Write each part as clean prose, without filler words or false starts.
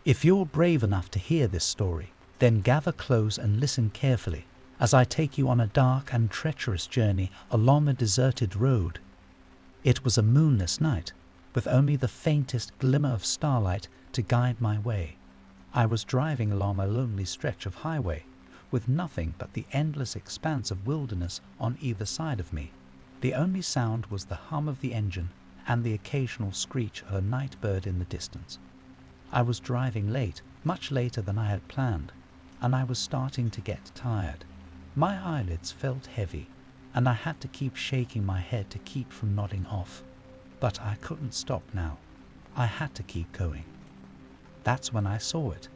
If you're brave enough to hear this story, then gather close and listen carefully as I take you on a dark and treacherous journey along a deserted road. It was a moonless night, with only the faintest glimmer of starlight to guide my way. I was driving along a lonely stretch of highway, with nothing but the endless expanse of wilderness on either side of me. The only sound was the hum of the engine and the occasional screech of a night bird in the distance. I was driving late, much later than I had planned, and I was starting to get tired. My eyelids felt heavy, and I had to keep shaking my head to keep from nodding off. But I couldn't stop now. I had to keep going. That's when I saw it.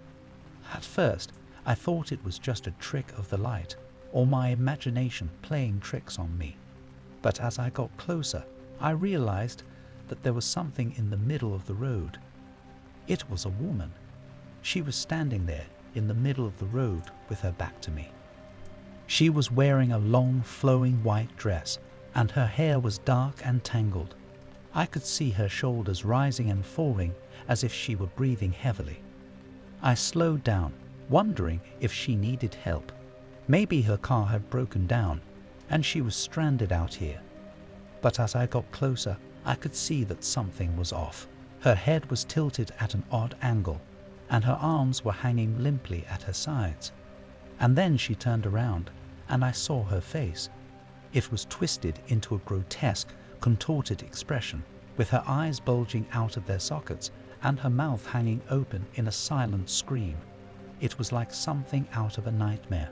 At first, I thought it was just a trick of the light, or my imagination playing tricks on me. But as I got closer, I realized that there was something in the middle of the road. It was a woman. She was standing there in the middle of the road with her back to me. She was wearing a long, flowing white dress, and her hair was dark and tangled. I could see her shoulders rising and falling as if she were breathing heavily. I slowed down, wondering if she needed help. Maybe her car had broken down, and she was stranded out here. But as I got closer, I could see that something was off. Her head was tilted at an odd angle, and her arms were hanging limply at her sides. And then she turned around, and I saw her face. It was twisted into a grotesque, contorted expression, with her eyes bulging out of their sockets and her mouth hanging open in a silent scream. It was like something out of a nightmare.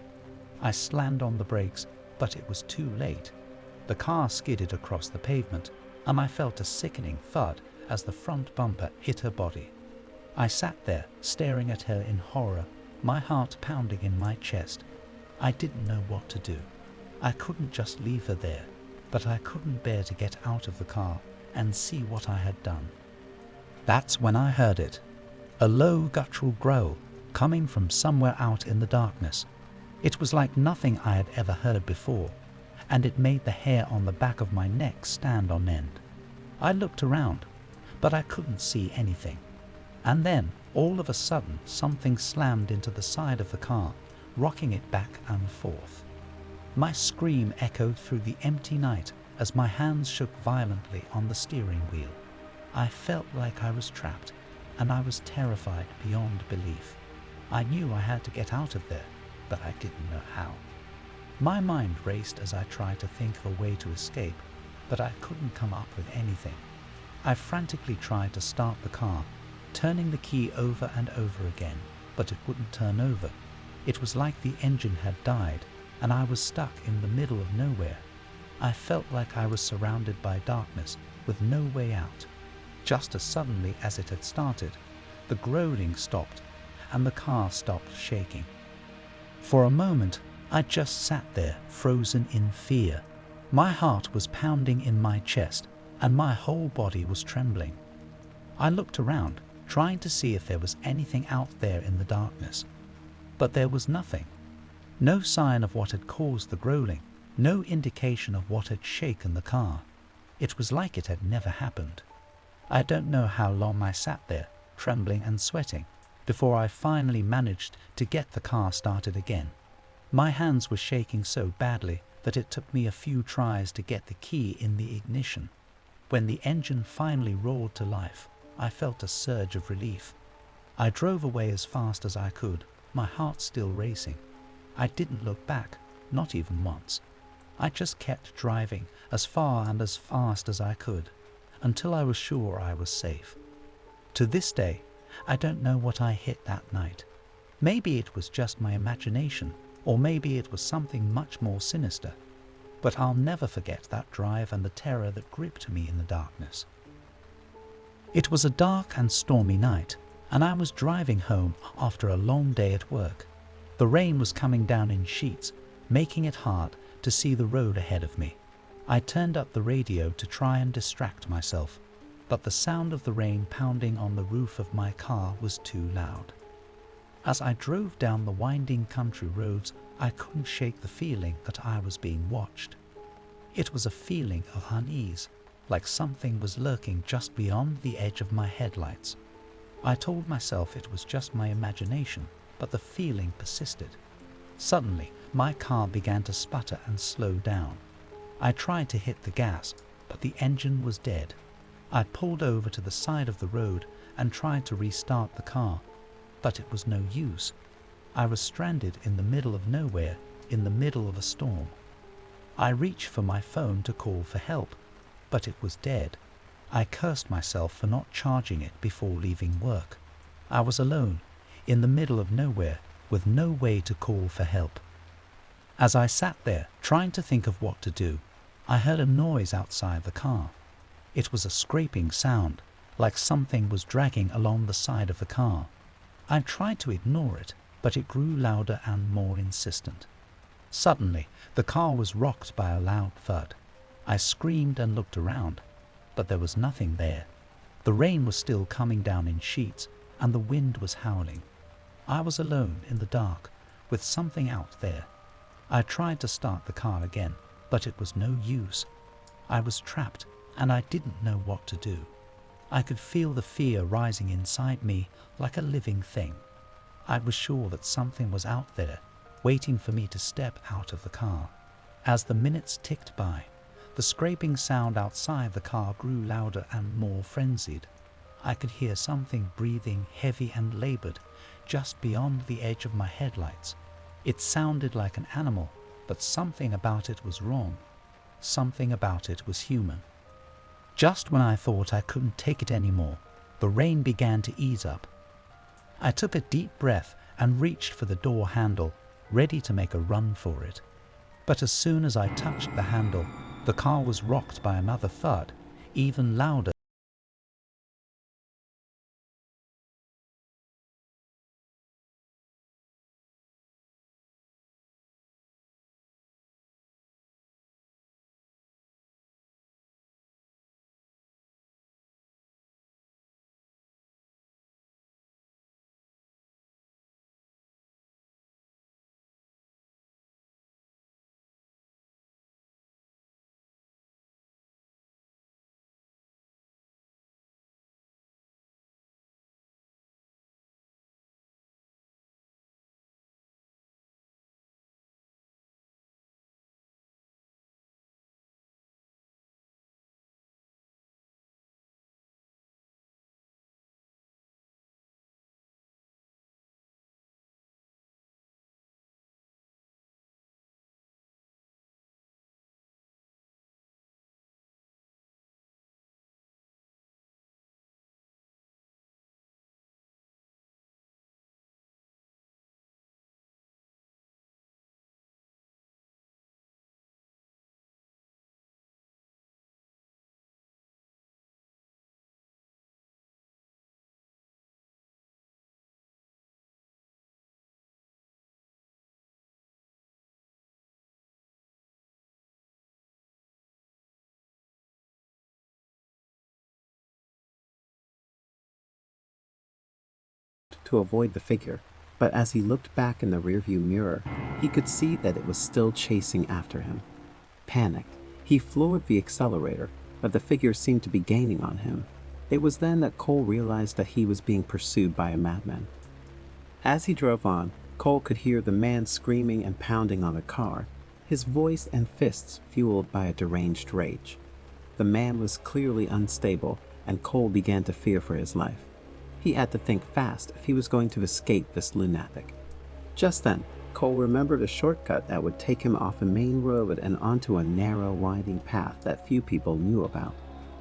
I slammed on the brakes, but it was too late. The car skidded across the pavement, and I felt a sickening thud as the front bumper hit her body. I sat there, staring at her in horror, my heart pounding in my chest. I didn't know what to do. I couldn't just leave her there, but I couldn't bear to get out of the car and see what I had done. That's when I heard it. A low guttural growl coming from somewhere out in the darkness. It was like nothing I had ever heard before, and it made the hair on the back of my neck stand on end. I looked around, but I couldn't see anything. And then, all of a sudden, something slammed into the side of the car, rocking it back and forth. My scream echoed through the empty night as my hands shook violently on the steering wheel. I felt like I was trapped, and I was terrified beyond belief. I knew I had to get out of there, but I didn't know how. My mind raced as I tried to think of a way to escape, but I couldn't come up with anything. I frantically tried to start the car, turning the key over and over again, but it wouldn't turn over. It was like the engine had died, and I was stuck in the middle of nowhere. I felt like I was surrounded by darkness with no way out. Just as suddenly as it had started, the groaning stopped, and the car stopped shaking. For a moment, I just sat there, frozen in fear. My heart was pounding in my chest, and my whole body was trembling. I looked around, trying to see if there was anything out there in the darkness. But there was nothing. No sign of what had caused the growling, no indication of what had shaken the car. It was like it had never happened. I don't know how long I sat there, trembling and sweating, before I finally managed to get the car started again. My hands were shaking so badly that it took me a few tries to get the key in the ignition. When the engine finally roared to life, I felt a surge of relief. I drove away as fast as I could, my heart still racing. I didn't look back, not even once. I just kept driving as far and as fast as I could, until I was sure I was safe. To this day, I don't know what I hit that night. Maybe it was just my imagination, or maybe it was something much more sinister. But I'll never forget that drive and the terror that gripped me in the darkness. It was a dark and stormy night, and I was driving home after a long day at work. The rain was coming down in sheets, making it hard to see the road ahead of me. I turned up the radio to try and distract myself, but the sound of the rain pounding on the roof of my car was too loud. As I drove down the winding country roads, I couldn't shake the feeling that I was being watched. It was a feeling of unease, like something was lurking just beyond the edge of my headlights. I told myself it was just my imagination, but the feeling persisted. Suddenly, my car began to sputter and slow down. I tried to hit the gas, but the engine was dead. I pulled over to the side of the road and tried to restart the car, but it was no use. I was stranded in the middle of nowhere, in the middle of a storm. I reached for my phone to call for help, but it was dead. I cursed myself for not charging it before leaving work. I was alone, in the middle of nowhere, with no way to call for help. As I sat there, trying to think of what to do, I heard a noise outside the car. It was a scraping sound, like something was dragging along the side of the car. I tried to ignore it, but it grew louder and more insistent. Suddenly, the car was rocked by a loud thud. I screamed and looked around, but there was nothing there. The rain was still coming down in sheets, and the wind was howling. I was alone in the dark, with something out there. I tried to start the car again, but it was no use. I was trapped, and I didn't know what to do. I could feel the fear rising inside me like a living thing. I was sure that something was out there, waiting for me to step out of the car. As the minutes ticked by, the scraping sound outside the car grew louder and more frenzied. I could hear something breathing heavy and labored just beyond the edge of my headlights. It sounded like an animal, but something about it was wrong. Something about it was human. Just when I thought I couldn't take it anymore, the rain began to ease up. I took a deep breath and reached for the door handle, ready to make a run for it. But as soon as I touched the handle, the car was rocked by another thud, even louder. To avoid the figure, but as he looked back in the rearview mirror, he could see that it was still chasing after him. Panicked, he floored the accelerator, but the figure seemed to be gaining on him. It was then that Cole realized that he was being pursued by a madman. As he drove on, Cole could hear the man screaming and pounding on the car, his voice and fists fueled by a deranged rage. The man was clearly unstable, and Cole began to fear for his life. He had to think fast if he was going to escape this lunatic. Just then, Cole remembered a shortcut that would take him off a main road and onto a narrow, winding path that few people knew about.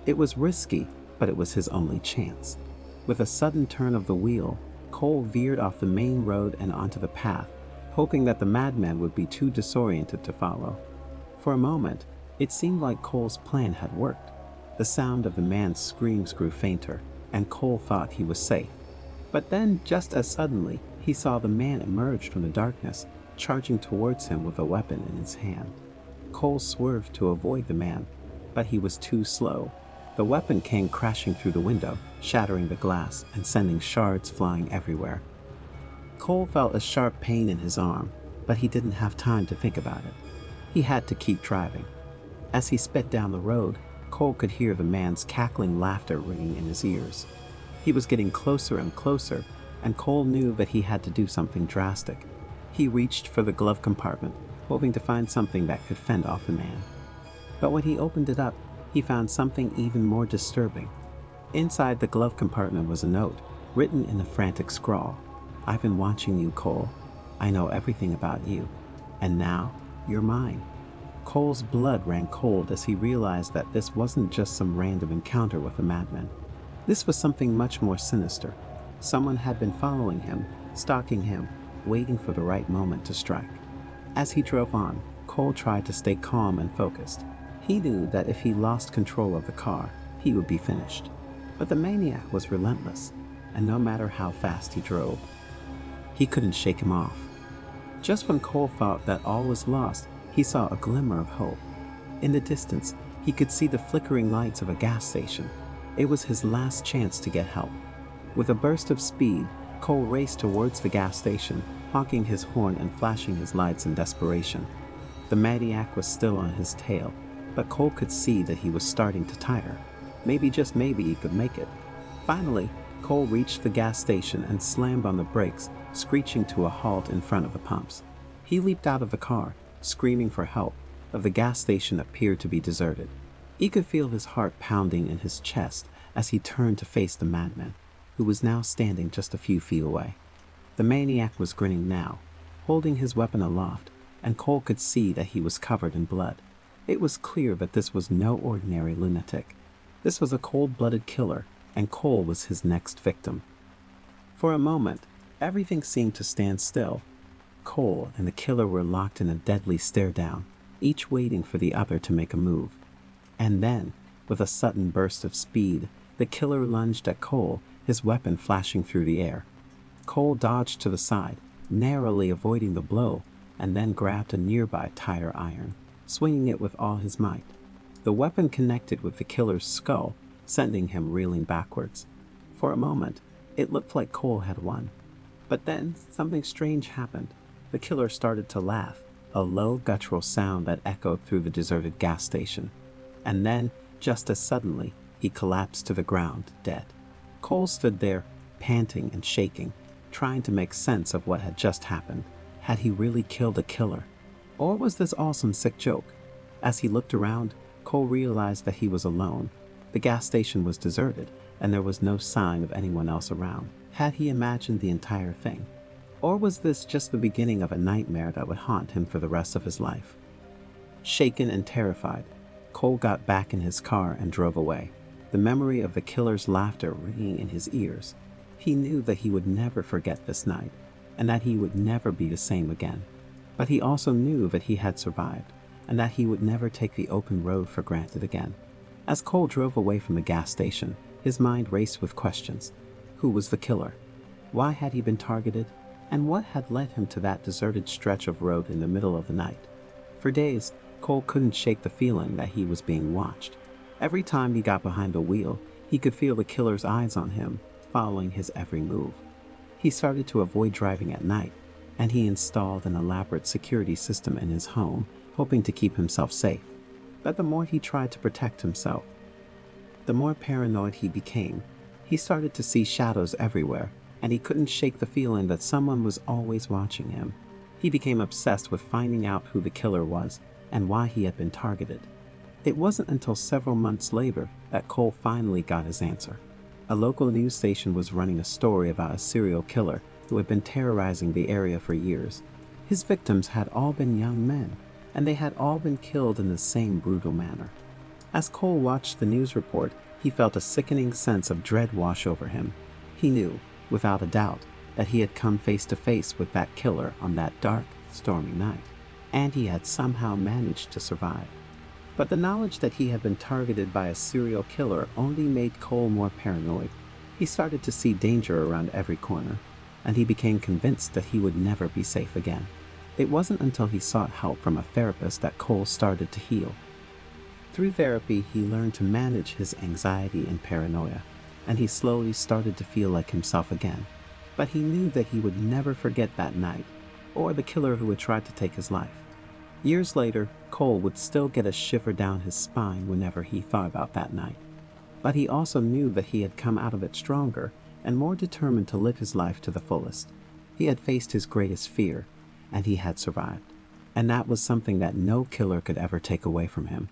It was risky, but it was his only chance. With a sudden turn of the wheel, Cole veered off the main road and onto the path, hoping that the madman would be too disoriented to follow. For a moment, it seemed like Cole's plan had worked. The sound of the man's screams grew fainter, and Cole thought he was safe. But then, just as suddenly, he saw the man emerge from the darkness, charging towards him with a weapon in his hand. Cole swerved to avoid the man, but he was too slow. The weapon came crashing through the window, shattering the glass and sending shards flying everywhere. Cole felt a sharp pain in his arm, but he didn't have time to think about it. He had to keep driving. As he sped down the road, Cole could hear the man's cackling laughter ringing in his ears. He was getting closer and closer, and Cole knew that he had to do something drastic. He reached for the glove compartment, hoping to find something that could fend off the man. But when he opened it up, he found something even more disturbing. Inside the glove compartment was a note, written in a frantic scrawl. "I've been watching you, Cole. I know everything about you. And now, you're mine." Cole's blood ran cold as he realized that this wasn't just some random encounter with a madman. This was something much more sinister. Someone had been following him, stalking him, waiting for the right moment to strike. As he drove on, Cole tried to stay calm and focused. He knew that if he lost control of the car, he would be finished. But the maniac was relentless, and no matter how fast he drove, he couldn't shake him off. Just when Cole thought that all was lost, he saw a glimmer of hope. In the distance, he could see the flickering lights of a gas station. It was his last chance to get help. With a burst of speed, Cole raced towards the gas station, honking his horn and flashing his lights in desperation. The maniac was still on his tail, but Cole could see that he was starting to tire. Maybe, just maybe, he could make it. Finally, Cole reached the gas station and slammed on the brakes, screeching to a halt in front of the pumps. He leaped out of the car, screaming for help, but the gas station appeared to be deserted. He could feel his heart pounding in his chest as he turned to face the madman, who was now standing just a few feet away. The maniac was grinning now, holding his weapon aloft, and Cole could see that he was covered in blood. It was clear that this was no ordinary lunatic. This was a cold-blooded killer, and Cole was his next victim. For a moment, everything seemed to stand still. Cole and the killer were locked in a deadly stare-down, each waiting for the other to make a move. And then, with a sudden burst of speed, the killer lunged at Cole, his weapon flashing through the air. Cole dodged to the side, narrowly avoiding the blow, and then grabbed a nearby tire iron, swinging it with all his might. The weapon connected with the killer's skull, sending him reeling backwards. For a moment, it looked like Cole had won. But then, something strange happened. The killer started to laugh, a low guttural sound that echoed through the deserted gas station. And then, just as suddenly, he collapsed to the ground, dead. Cole stood there, panting and shaking, trying to make sense of what had just happened. Had he really killed a killer? Or was this all some sick joke? As he looked around, Cole realized that he was alone. The gas station was deserted, and there was no sign of anyone else around. Had he imagined the entire thing? Or was this just the beginning of a nightmare that would haunt him for the rest of his life? Shaken and terrified, Cole got back in his car and drove away, the memory of the killer's laughter ringing in his ears. He knew that he would never forget this night, and that he would never be the same again. But he also knew that he had survived, and that he would never take the open road for granted again. As Cole drove away from the gas station, his mind raced with questions. Who was the killer? Why had he been targeted? And what had led him to that deserted stretch of road in the middle of the night? For days, Cole couldn't shake the feeling that he was being watched. Every time he got behind the wheel, he could feel the killer's eyes on him, following his every move. He started to avoid driving at night, and he installed an elaborate security system in his home, hoping to keep himself safe. But the more he tried to protect himself, the more paranoid he became. He started to see shadows everywhere, and he couldn't shake the feeling that someone was always watching him. He became obsessed with finding out who the killer was and why he had been targeted. It wasn't until several months later that Cole finally got his answer. A local news station was running a story about a serial killer who had been terrorizing the area for years. His victims had all been young men, and they had all been killed in the same brutal manner. As Cole watched the news report, he felt a sickening sense of dread wash over him. He knew, without a doubt, that he had come face to face with that killer on that dark, stormy night, and he had somehow managed to survive. But the knowledge that he had been targeted by a serial killer only made Cole more paranoid. He started to see danger around every corner, and he became convinced that he would never be safe again. It wasn't until he sought help from a therapist that Cole started to heal. Through therapy, he learned to manage his anxiety and paranoia, and he slowly started to feel like himself again. But he knew that he would never forget that night, or the killer who had tried to take his life. Years later, Cole would still get a shiver down his spine whenever he thought about that night. But he also knew that he had come out of it stronger and more determined to live his life to the fullest. He had faced his greatest fear, and he had survived. And that was something that no killer could ever take away from him.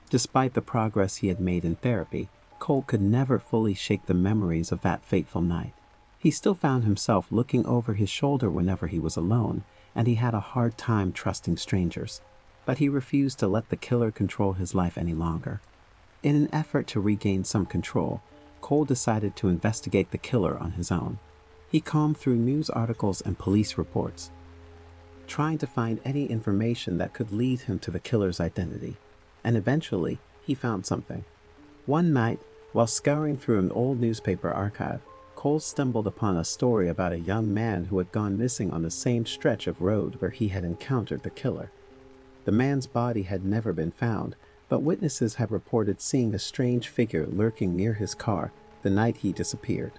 Despite the progress he had made in therapy, Cole could never fully shake the memories of that fateful night. He still found himself looking over his shoulder whenever he was alone, and he had a hard time trusting strangers. But he refused to let the killer control his life any longer. In an effort to regain some control, Cole decided to investigate the killer on his own. He combed through news articles and police reports, trying to find any information that could lead him to the killer's identity. And eventually, he found something. One night, while scouring through an old newspaper archive, Cole stumbled upon a story about a young man who had gone missing on the same stretch of road where he had encountered the killer. The man's body had never been found, but witnesses had reported seeing a strange figure lurking near his car the night he disappeared.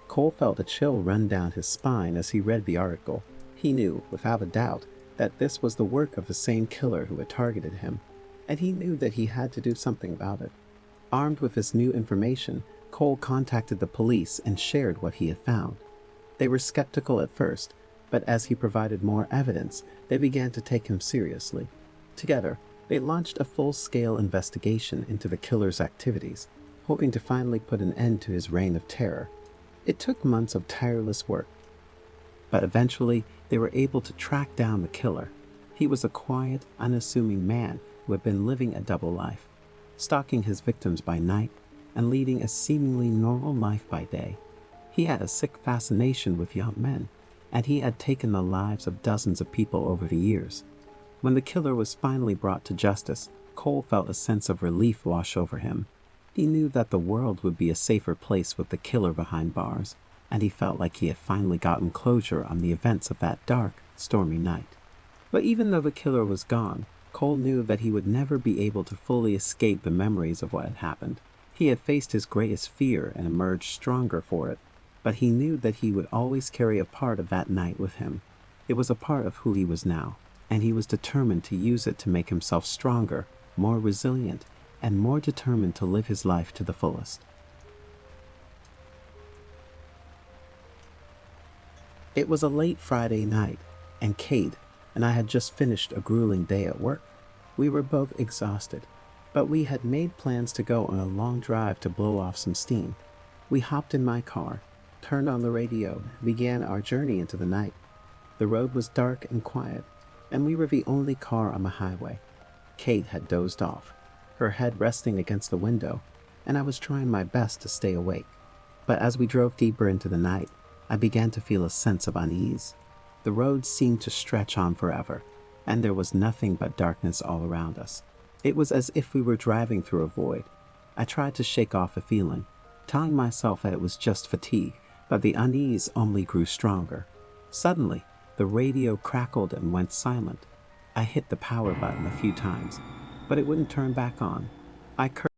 Cole felt a chill run down his spine as he read the article. He knew, without a doubt, that this was the work of the same killer who had targeted him, and he knew that he had to do something about it. Armed with this new information, Cole contacted the police and shared what he had found. They were skeptical at first, but as he provided more evidence, they began to take him seriously. Together, they launched a full-scale investigation into the killer's activities, hoping to finally put an end to his reign of terror. It took months of tireless work, but eventually they were able to track down the killer. He was a quiet, unassuming man who had been living a double life, stalking his victims by night and leading a seemingly normal life by day. He had a sick fascination with young men, and he had taken the lives of dozens of people over the years. When the killer was finally brought to justice, Cole felt a sense of relief wash over him. He knew that the world would be a safer place with the killer behind bars, and he felt like he had finally gotten closure on the events of that dark, stormy night. But even though the killer was gone, Cole knew that he would never be able to fully escape the memories of what had happened. He had faced his greatest fear and emerged stronger for it, but he knew that he would always carry a part of that night with him. It was a part of who he was now, and he was determined to use it to make himself stronger, more resilient, and more determined to live his life to the fullest. It was a late Friday night, and Kate and I had just finished a grueling day at work. We were both exhausted, but we had made plans to go on a long drive to blow off some steam. We hopped in my car, turned on the radio, and began our journey into the night. The road was dark and quiet, and we were the only car on the highway. Kate had dozed off, her head resting against the window, and I was trying my best to stay awake. But as we drove deeper into the night, I began to feel a sense of unease. The road seemed to stretch on forever, and there was nothing but darkness all around us. It was as if we were driving through a void. I tried to shake off the feeling, telling myself that it was just fatigue, but the unease only grew stronger. Suddenly, the radio crackled and went silent. I hit the power button a few times, but it wouldn't turn back on. I cursed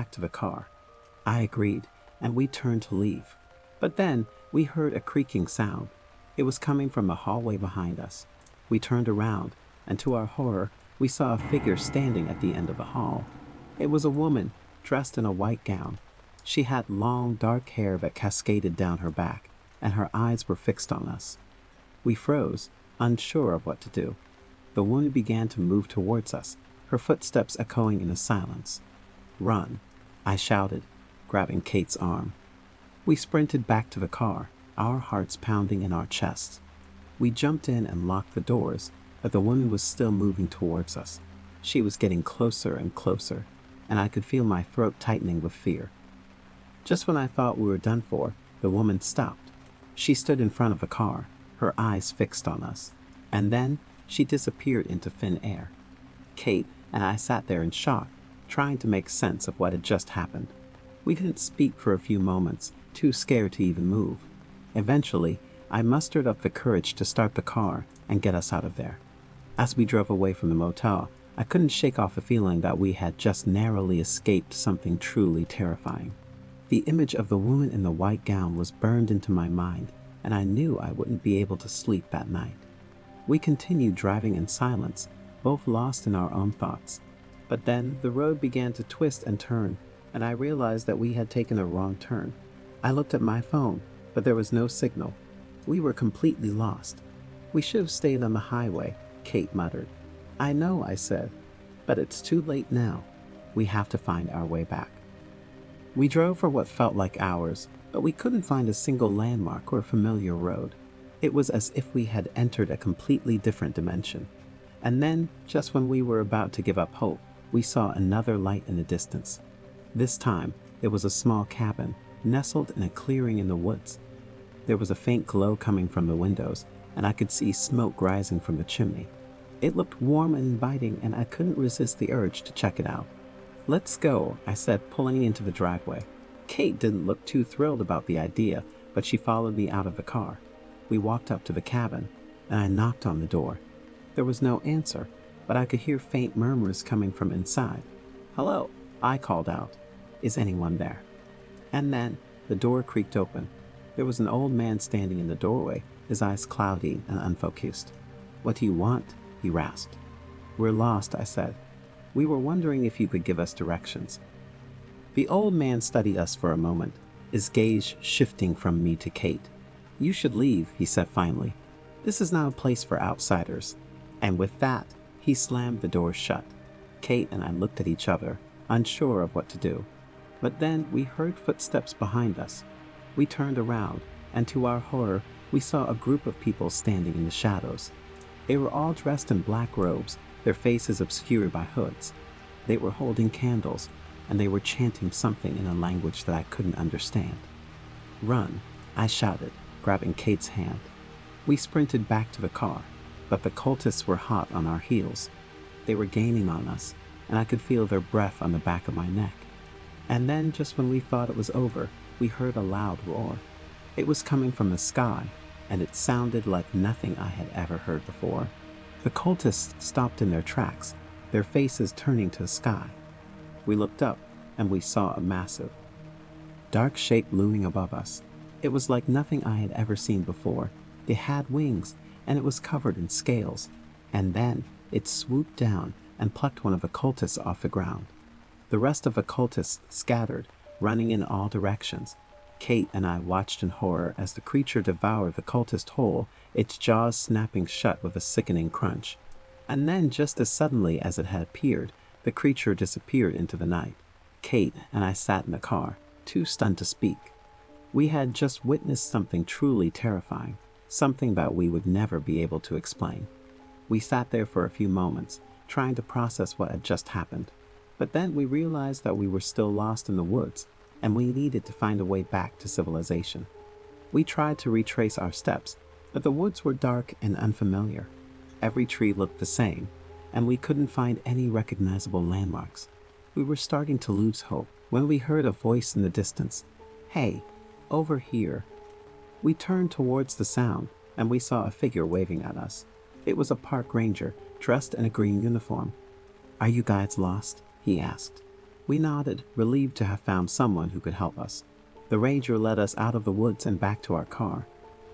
back to the car. I agreed, and we turned to leave. But then, We heard a creaking sound. It was coming from the hallway behind us. We turned around, and to our horror, we saw a figure standing at the end of the hall. It was a woman, dressed in a white gown. She had long, dark hair that cascaded down her back, and her eyes were fixed on us. We froze, unsure of what to do. The woman began to move towards us, her footsteps echoing in the silence. "Run," I shouted, grabbing Kate's arm. We sprinted back to the car, our hearts pounding in our chests. We jumped in and locked the doors, but the woman was still moving towards us. She was getting closer and closer, and I could feel my throat tightening with fear. Just when I thought we were done for, the woman stopped. She stood in front of the car, her eyes fixed on us, and then she disappeared into thin air. Kate and I sat there in shock, trying to make sense of what had just happened. We didn't speak for a few moments, too scared to even move. Eventually, I mustered up the courage to start the car and get us out of there. As we drove away from the motel, I couldn't shake off the feeling that we had just narrowly escaped something truly terrifying. The image of the woman in the white gown was burned into my mind, and I knew I wouldn't be able to sleep that night. We continued driving in silence, both lost in our own thoughts. But then the road began to twist and turn, and I realized that we had taken a wrong turn. I looked at my phone, but there was no signal. We were completely lost. "We should have stayed on the highway," Kate muttered. "I know," I said, "but it's too late now. We have to find our way back." We drove for what felt like hours, but we couldn't find a single landmark or familiar road. It was as if we had entered a completely different dimension. And then, just when we were about to give up hope, we saw another light in the distance. This time, it was a small cabin, nestled in a clearing in the woods. There was a faint glow coming from the windows, and I could see smoke rising from the chimney. It looked warm and inviting, and I couldn't resist the urge to check it out. "Let's go," I said, pulling into the driveway. Kate didn't look too thrilled about the idea, but she followed me out of the car. We walked up to the cabin, and I knocked on the door. There was no answer, but I could hear faint murmurs coming from inside. "Hello," I called out. "Is anyone there?" And then the door creaked open. There was an old man standing in the doorway, his eyes cloudy and unfocused. "What do you want?" he rasped. "We're lost," I said. "We were wondering if you could give us directions." The old man studied us for a moment, his gaze shifting from me to Kate. "You should leave," he said finally. "This is not a place for outsiders." And with that, he slammed the door shut. Kate and I looked at each other, unsure of what to do. But then we heard footsteps behind us. We turned around, and to our horror, we saw a group of people standing in the shadows. They were all dressed in black robes, their faces obscured by hoods. They were holding candles, and they were chanting something in a language that I couldn't understand. "Run," I shouted, grabbing Kate's hand. We sprinted back to the car, but the cultists were hot on our heels. They were gaining on us, and I could feel their breath on the back of my neck. And then, just when we thought it was over, we heard a loud roar. It was coming from the sky, and it sounded like nothing I had ever heard before. The cultists stopped in their tracks, their faces turning to the sky. We looked up, and we saw a massive, dark shape looming above us. It was like nothing I had ever seen before. It had wings, and it was covered in scales. And then it swooped down and plucked one of the cultists off the ground. The rest of the cultists scattered, running in all directions. Kate and I watched in horror as the creature devoured the cultist whole, its jaws snapping shut with a sickening crunch. And then, just as suddenly as it had appeared, the creature disappeared into the night. Kate and I sat in the car, too stunned to speak. We had just witnessed something truly terrifying, something that we would never be able to explain. We sat there for a few moments, trying to process what had just happened. But then we realized that we were still lost in the woods, and we needed to find a way back to civilization. We tried to retrace our steps, but the woods were dark and unfamiliar. Every tree looked the same, and we couldn't find any recognizable landmarks. We were starting to lose hope when we heard a voice in the distance. "Hey, over here." We turned towards the sound, and we saw a figure waving at us. It was a park ranger, dressed in a green uniform. "Are you guys lost?" he asked. We nodded, relieved to have found someone who could help us. The ranger led us out of the woods and back to our car.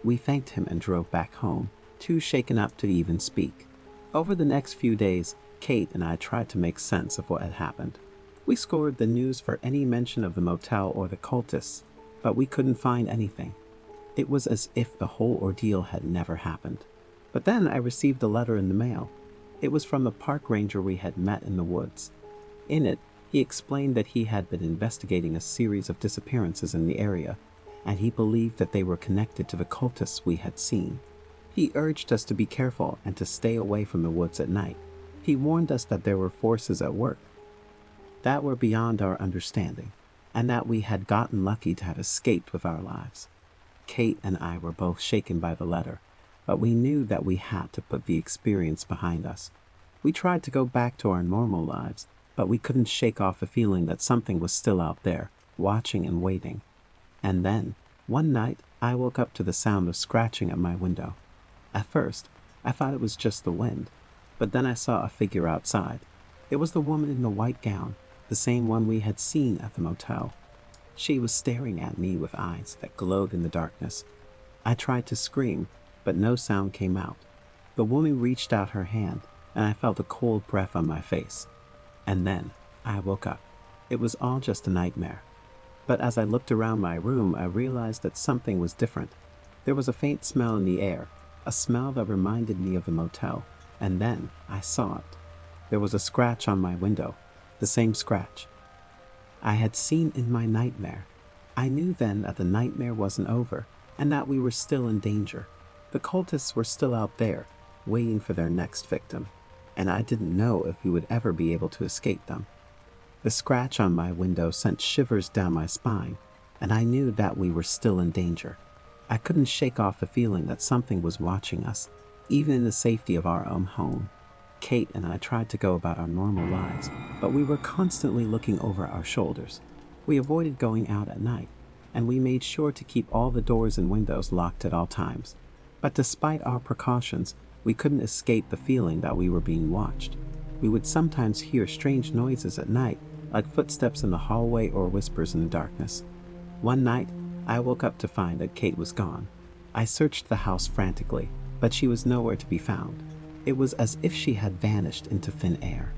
We thanked him and drove back home, too shaken up to even speak. Over the next few days, Kate and I tried to make sense of what had happened. We scoured the news for any mention of the motel or the cultists, but we couldn't find anything. It was as if the whole ordeal had never happened. But then I received a letter in the mail. It was from the park ranger we had met in the woods. In it, he explained that he had been investigating a series of disappearances in the area, and he believed that they were connected to the cultists we had seen. He urged us to be careful and to stay away from the woods at night. He warned us that there were forces at work that were beyond our understanding, and that we had gotten lucky to have escaped with our lives. Kate and I were both shaken by the letter, but we knew that we had to put the experience behind us. We tried to go back to our normal lives, but we couldn't shake off the feeling that something was still out there, watching and waiting. And then, one night, I woke up to the sound of scratching at my window. At first, I thought it was just the wind, but then I saw a figure outside. It was the woman in the white gown, the same one we had seen at the motel. She was staring at me with eyes that glowed in the darkness. I tried to scream, but no sound came out. The woman reached out her hand, and I felt a cold breath on my face. And then I woke up. It was all just a nightmare. But as I looked around my room, I realized that something was different. There was a faint smell in the air, a smell that reminded me of the motel, and then I saw it. There was a scratch on my window, the same scratch I had seen in my nightmare. I knew then that the nightmare wasn't over, and that we were still in danger. The cultists were still out there, waiting for their next victim, and I didn't know if we would ever be able to escape them. The scratch on my window sent shivers down my spine, and I knew that we were still in danger. I couldn't shake off the feeling that something was watching us, even in the safety of our own home. Kate and I tried to go about our normal lives, but we were constantly looking over our shoulders. We avoided going out at night, and we made sure to keep all the doors and windows locked at all times. But despite our precautions, we couldn't escape the feeling that we were being watched. We would sometimes hear strange noises at night, like footsteps in the hallway or whispers in the darkness. One night, I woke up to find that Kate was gone. I searched the house frantically, but she was nowhere to be found. It was as if she had vanished into thin air.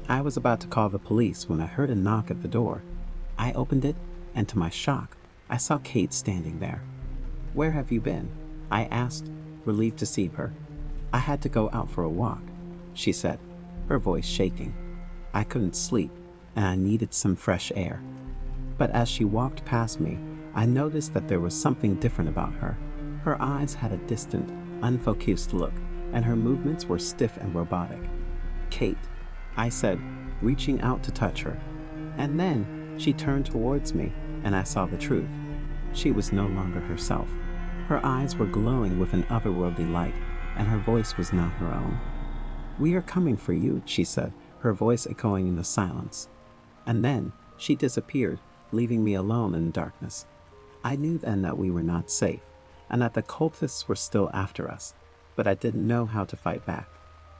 I was about to call the police when I heard a knock at the door. I opened it, and to my shock, I saw Kate standing there. "Where have you been?" I asked, relieved to see her. "I had to go out for a walk," she said, her voice shaking. I couldn't sleep, and I needed some fresh air. But as she walked past me, I noticed that there was something different about her. Her eyes had a distant, unfocused look, and her movements were stiff and robotic. "Kate," I said, reaching out to touch her. And then she turned towards me, and I saw the truth. She was no longer herself. Her eyes were glowing with an otherworldly light, and her voice was not her own. "We are coming for you," she said, her voice echoing in the silence. And then she disappeared, leaving me alone in the darkness. I knew then that we were not safe, and that the cultists were still after us, but I didn't know how to fight back.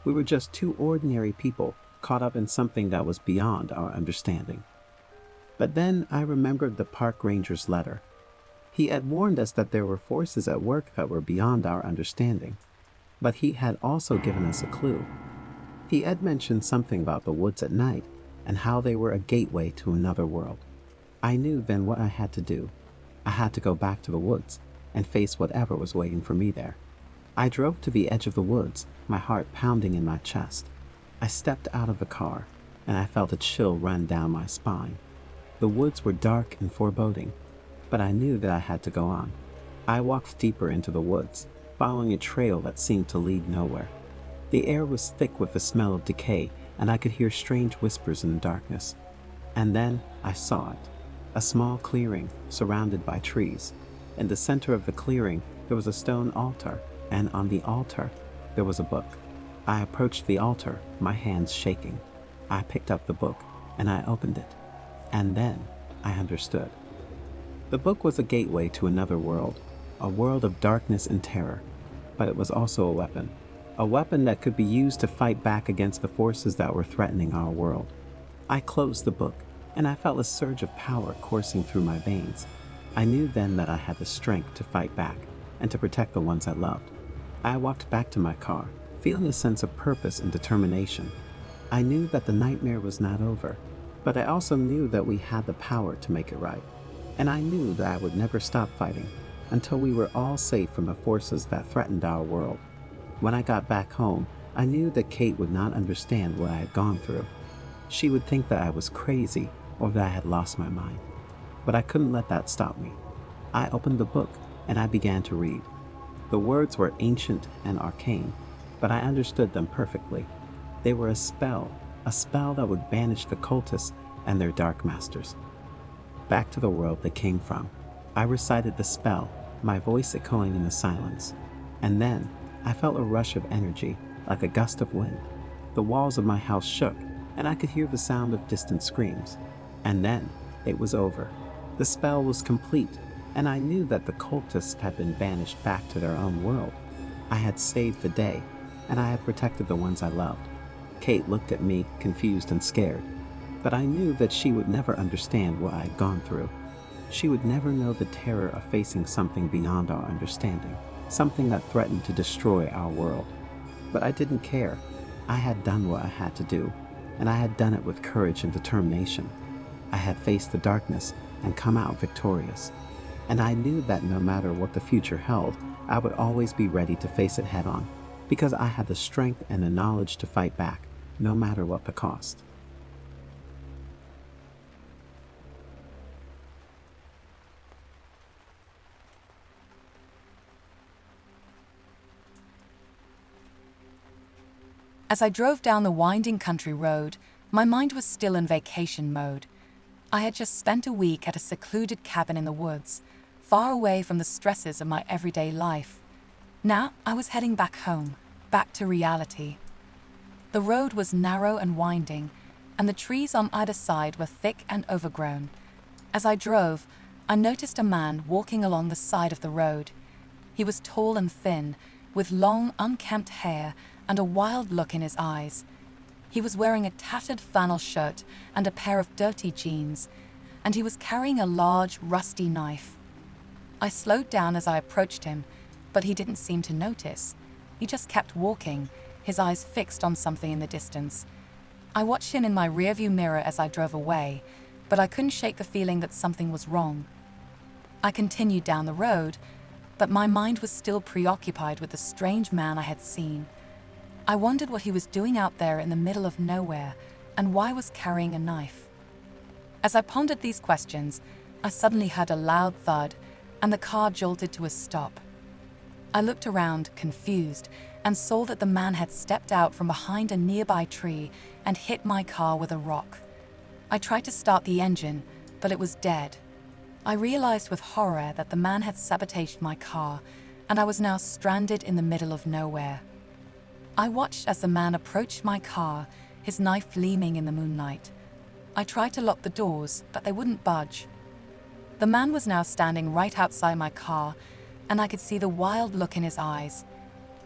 We were just two ordinary people caught up in something that was beyond our understanding. But then I remembered the park ranger's letter. He had warned us that there were forces at work that were beyond our understanding, but he had also given us a clue. He had mentioned something about the woods at night and how they were a gateway to another world. I knew then what I had to do. I had to go back to the woods and face whatever was waiting for me there. I drove to the edge of the woods, my heart pounding in my chest. I stepped out of the car, and I felt a chill run down my spine. The woods were dark and foreboding, but I knew that I had to go on. I walked deeper into the woods, following a trail that seemed to lead nowhere. The air was thick with the smell of decay, and I could hear strange whispers in the darkness. And then I saw it. A small clearing surrounded by trees. In the center of the clearing, there was a stone altar, and on the altar, there was a book. I approached the altar, my hands shaking. I picked up the book, and I opened it. And then I understood. The book was a gateway to another world, a world of darkness and terror, but it was also a weapon that could be used to fight back against the forces that were threatening our world. I closed the book, and I felt a surge of power coursing through my veins. I knew then that I had the strength to fight back and to protect the ones I loved. I walked back to my car, feeling a sense of purpose and determination. I knew that the nightmare was not over, but I also knew that we had the power to make it right. And I knew that I would never stop fighting until we were all safe from the forces that threatened our world. When I got back home, I knew that Kate would not understand what I had gone through. She would think that I was crazy or that I had lost my mind. But I couldn't let that stop me. I opened the book and I began to read. The words were ancient and arcane, but I understood them perfectly. They were a spell that would banish the cultists and their dark masters. Back to the world they came from, I recited the spell, my voice echoing in the silence. And then I felt a rush of energy, like a gust of wind. The walls of my house shook, and I could hear the sound of distant screams. And then it was over. The spell was complete, and I knew that the cultists had been banished back to their own world. I had saved the day, and I had protected the ones I loved. Kate looked at me, confused and scared, but I knew that she would never understand what I had gone through. She would never know the terror of facing something beyond our understanding, something that threatened to destroy our world. But I didn't care. I had done what I had to do, and I had done it with courage and determination. I had faced the darkness and come out victorious. And I knew that no matter what the future held, I would always be ready to face it head on, because I had the strength and the knowledge to fight back, no matter what the cost. As I drove down the winding country road, my mind was still in vacation mode. I had just spent a week at a secluded cabin in the woods, far away from the stresses of my everyday life. Now I was heading back home, back to reality. The road was narrow and winding, and the trees on either side were thick and overgrown. As I drove, I noticed a man walking along the side of the road. He was tall and thin, with long, unkempt hair and a wild look in his eyes. He was wearing a tattered flannel shirt and a pair of dirty jeans, and he was carrying a large, rusty knife. I slowed down as I approached him, but he didn't seem to notice. He just kept walking, his eyes fixed on something in the distance. I watched him in my rearview mirror as I drove away, but I couldn't shake the feeling that something was wrong. I continued down the road, but my mind was still preoccupied with the strange man I had seen. I wondered what he was doing out there in the middle of nowhere, and why was carrying a knife. As I pondered these questions, I suddenly heard a loud thud, and the car jolted to a stop. I looked around, confused, and saw that the man had stepped out from behind a nearby tree and hit my car with a rock. I tried to start the engine, but it was dead. I realized with horror that the man had sabotaged my car, and I was now stranded in the middle of nowhere. I watched as the man approached my car, his knife gleaming in the moonlight. I tried to lock the doors, but they wouldn't budge. The man was now standing right outside my car, and I could see the wild look in his eyes.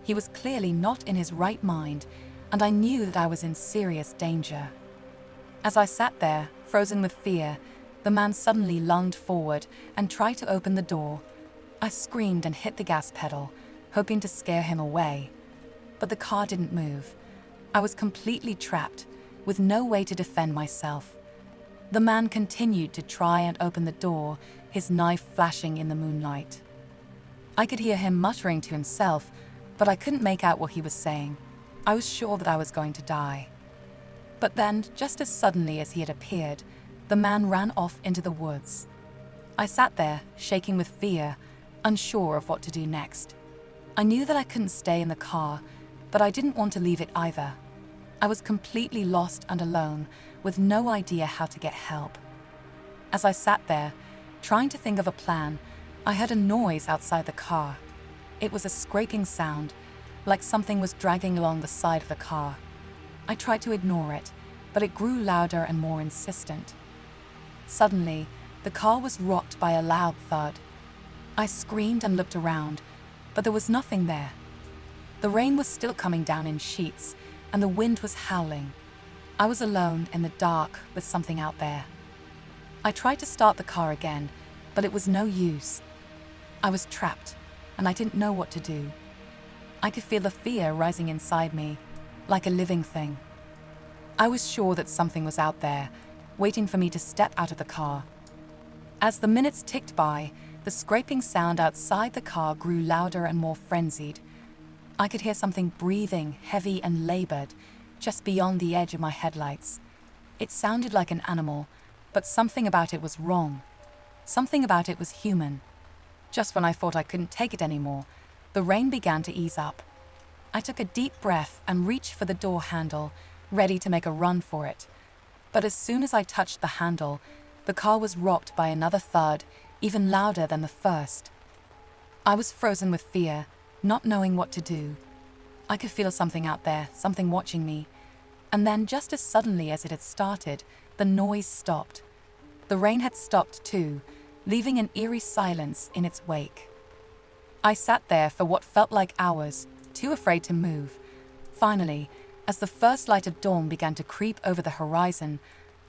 He was clearly not in his right mind, and I knew that I was in serious danger. As I sat there, frozen with fear, the man suddenly lunged forward and tried to open the door. I screamed and hit the gas pedal, hoping to scare him away. But the car didn't move. I was completely trapped, with no way to defend myself. The man continued to try and open the door, his knife flashing in the moonlight. I could hear him muttering to himself, but I couldn't make out what he was saying. I was sure that I was going to die. But then, just as suddenly as he had appeared, the man ran off into the woods. I sat there, shaking with fear, unsure of what to do next. I knew that I couldn't stay in the car, but I didn't want to leave it either. I was completely lost and alone, with no idea how to get help. As I sat there, trying to think of a plan, I heard a noise outside the car. It was a scraping sound, like something was dragging along the side of the car. I tried to ignore it, but it grew louder and more insistent. Suddenly, the car was rocked by a loud thud. I screamed and looked around, but there was nothing there. The rain was still coming down in sheets, and the wind was howling. I was alone in the dark with something out there. I tried to start the car again, but it was no use. I was trapped, and I didn't know what to do. I could feel the fear rising inside me, like a living thing. I was sure that something was out there, waiting for me to step out of the car. As the minutes ticked by, the scraping sound outside the car grew louder and more frenzied. I could hear something breathing, heavy and labored, just beyond the edge of my headlights. It sounded like an animal, but something about it was wrong. Something about it was human. Just when I thought I couldn't take it anymore, the rain began to ease up. I took a deep breath and reached for the door handle, ready to make a run for it. But as soon as I touched the handle, the car was rocked by another thud, even louder than the first. I was frozen with fear, not knowing what to do. I could feel something out there, something watching me. And then, just as suddenly as it had started, the noise stopped. The rain had stopped too, leaving an eerie silence in its wake. I sat there for what felt like hours, too afraid to move. Finally, as the first light of dawn began to creep over the horizon,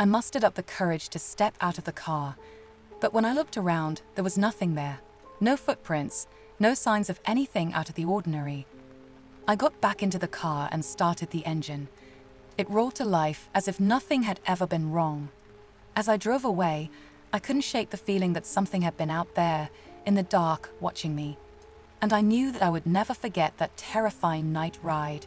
I mustered up the courage to step out of the car. But when I looked around, there was nothing there. No footprints, no signs of anything out of the ordinary. I got back into the car and started the engine. It roared to life as if nothing had ever been wrong. As I drove away, I couldn't shake the feeling that something had been out there, in the dark, watching me. And I knew that I would never forget that terrifying night ride,